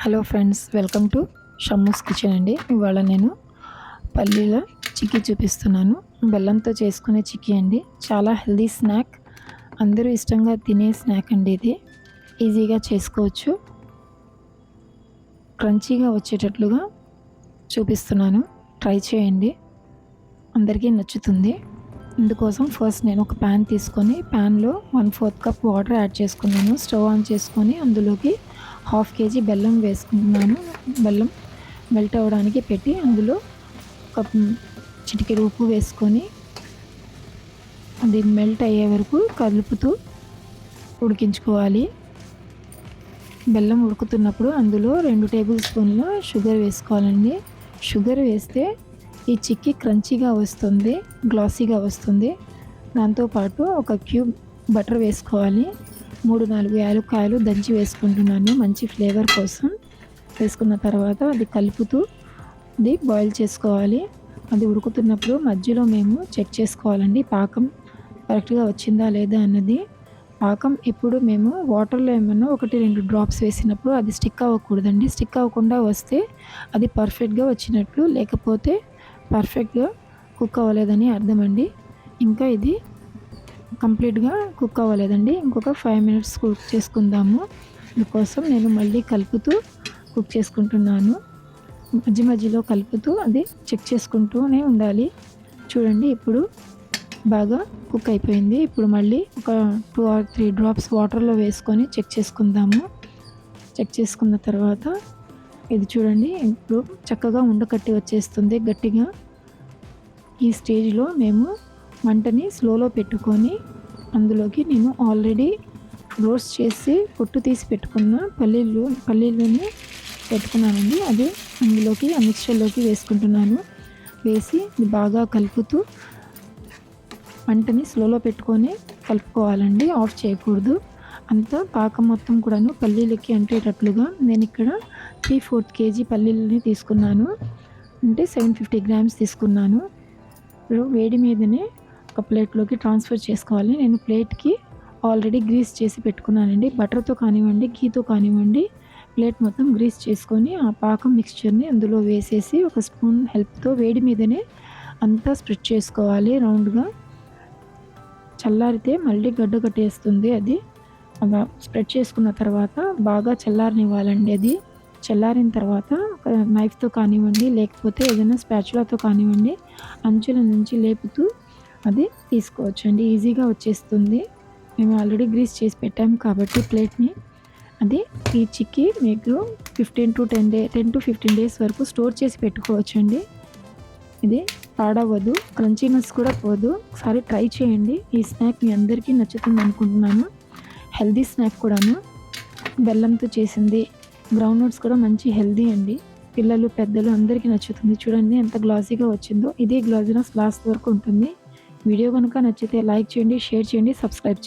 Hello friends, welcome to Shammu's kitchen అండి. ఇవాళ నేను పల్లీల చిక్కీ చూపిస్తున్నాను. బెల్లంతో చేసుకునే చిక్కీ అండి. చాలా హెల్దీ స్నాక్, అందరూ ఇష్టంగా తినే స్నాక్ అండి. ఇది ఈజీగా చేసుకోవచ్చు. క్రంచీగా వచ్చేటట్లుగా చూపిస్తున్నాను, ట్రై చేయండి, అందరికీ నచ్చుతుంది. ఇందుకోసం ఫస్ట్ నేను ఒక ప్యాన్ తీసుకొని ప్యాన్లో 1/4 కప్ వాటర్ యాడ్ చేసుకున్నాను. స్టవ్ ఆన్ చేసుకొని అందులోకి 1/2 kg బెల్లం వేసుకుంటున్నాను. బెల్లం మెల్ట్ అవ్వడానికి పెట్టి అందులో ఒక చిటికెడు ఉప్పు వేసుకొని అది మెల్ట్ అయ్యే వరకు కలుపుతూ ఉడికించుకోవాలి. బెల్లం ఉడుకుతున్నప్పుడు అందులో 2 టేబుల్ స్పూన్ల షుగర్ వేసుకోవాలండి. షుగర్ వేస్తే ఈ చిక్కీ క్రంచీగా వస్తుంది, గ్లాసీగా వస్తుంది. దాంతోపాటు ఒక క్యూబ్ బటర్ వేసుకోవాలి. 3-4 యాలక్కాయలు దంచి వేసుకుంటున్నాను మంచి ఫ్లేవర్ కోసం. వేసుకున్న తర్వాత అది కలుపుతూ అది బాయిల్ చేసుకోవాలి. అది ఉడుకుతున్నప్పుడు మధ్యలో మేము చెక్ చేసుకోవాలండి, పాకం కరెక్ట్గా వచ్చిందా లేదా అన్నది. పాకం ఇప్పుడు మేము వాటర్లో ఏమన్నా 1-2 డ్రాప్స్ వేసినప్పుడు అది స్టిక్ అవ్వకూడదండి. స్టిక్ అవ్వకుండా వస్తే అది పర్ఫెక్ట్గా వచ్చినట్లు, లేకపోతే పర్ఫెక్ట్గా కుక్ అవ్వలేదని అర్థం అండి. ఇంకా ఇది కంప్లీట్గా కుక్ అవ్వలేదండి. ఇంకొక 5 minutes కుక్ చేసుకుందాము. అందుకోసం నేను మళ్ళీ కలుపుతూ కుక్ చేసుకుంటున్నాను. మధ్య మధ్యలో కలుపుతూ అది చెక్ చేసుకుంటూనే ఉండాలి. చూడండి, ఇప్పుడు బాగా కుక్ అయిపోయింది. ఇప్పుడు మళ్ళీ ఒక 2 or 3 డ్రాప్స్ వాటర్లో వేసుకొని చెక్ చేసుకుందాము. చెక్ చేసుకున్న తర్వాత ఇది చూడండి, ఇప్పుడు చక్కగా ఉండకట్టి వచ్చేస్తుంది గట్టిగా. ఈ స్టేజ్లో మేము మంటని స్లోలో పెట్టుకొని అందులోకి నేను ఆల్రెడీ రోస్ట్ చేసి పొట్టు తీసి పెట్టుకున్న పల్లీలని పెట్టుకున్నానండి. అది అందులోకి ఆ మిక్చర్లోకి వేసుకుంటున్నాను. వేసి బాగా కలుపుతూ మంటని స్లోలో పెట్టుకొని కలుపుకోవాలండి, ఆఫ్ చేయకూడదు. అంతా పాకం మొత్తం కూడాను పల్లీలకి అంటేటట్లుగా నేను ఇక్కడ 3/4 kg పల్లీలని తీసుకున్నాను, అంటే 750 grams తీసుకున్నాను. ఇప్పుడు వేడి మీదనే ఒక ప్లేట్లోకి ట్రాన్స్ఫర్ చేసుకోవాలి. నేను ప్లేట్కి ఆల్రెడీ గ్రీస్ చేసి పెట్టుకున్నానండి. బటర్తో కానివ్వండి, ఘీతో కానివ్వండి, ప్లేట్ మొత్తం గ్రీస్ చేసుకొని ఆ పాకం మిక్స్చర్ని అందులో వేసేసి ఒక స్పూన్ హెల్ప్తో వేడి మీదనే అంతా స్ప్రెడ్ చేసుకోవాలి రౌండ్గా. చల్లారితే మళ్ళీ గడ్డ కట్టేస్తుంది. అది అలా స్ప్రెడ్ చేసుకున్న తర్వాత బాగా చల్లారనివ్వాలండి. అది చల్లారిన తర్వాత ఒక నైఫ్తో కానివ్వండి, లేకపోతే ఏదైనా స్పాచులాతో కానివ్వండి, అంచుల నుంచి లేపుతూ అది తీసుకోవచ్చండి, ఈజీగా వచ్చేస్తుంది. మేము ఆల్రెడీ గ్రీస్ చేసి పెట్టాము కాబట్టి ప్లేట్ని. అది ఈ చిక్కీ మీకు 10 to 15 days వరకు స్టోర్ చేసి పెట్టుకోవచ్చండి. ఇది పాడవదు, క్రంచీనెస్ కూడా పోదు. ఒకసారి ట్రై చేయండి. ఈ స్నాక్ మీ అందరికీ నచ్చుతుంది అనుకుంటున్నాను. హెల్దీ స్నాక్ కూడాను, బెల్లంతో చేసింది. గ్రౌండ్ నట్స్ కూడా మంచి హెల్దీ అండి. పిల్లలు పెద్దలు అందరికీ నచ్చుతుంది. చూడండి ఎంత గ్లాసీగా వచ్చిందో. ఇదే గ్లాసీనెస్ లాస్ట్ వరకు ఉంటుంది. వీడియో కనుక నచ్చితే లైక్ చేయండి, షేర్ చేయండి, సబ్స్క్రైబ్ చేయండి.